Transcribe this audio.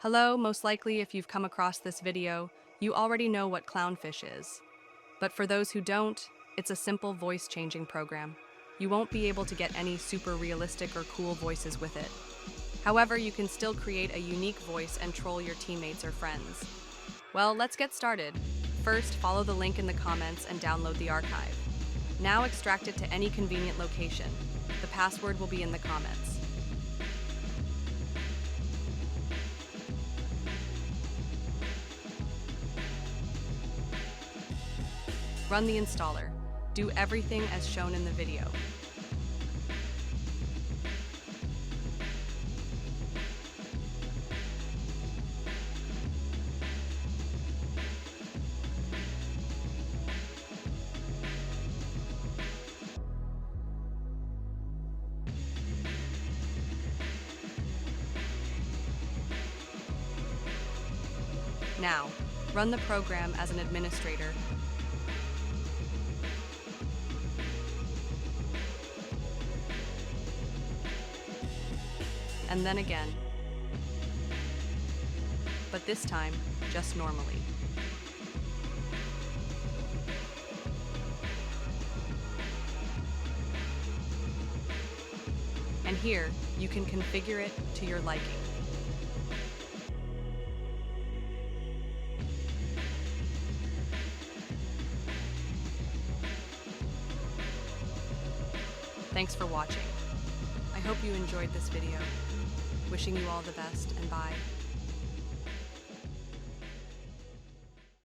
Hello, most likely if you've come across this video, you already know what Clownfish is. But for those who don't, it's a simple voice changing program. You won't be able to get any super realistic or cool voices with it. However, you can still create a unique voice and troll your teammates or friends. Well, let's get started. First, follow the link in the comments and download the archive. Now extract it to any convenient location. The password will be in the comments. Run the installer. Do everything as shown in the video. Now, run the program as an administrator. And then again. But this time, just normally. And here, you can configure it to your liking. Thanks for watching. I hope you enjoyed this video. Wishing you all the best, and bye.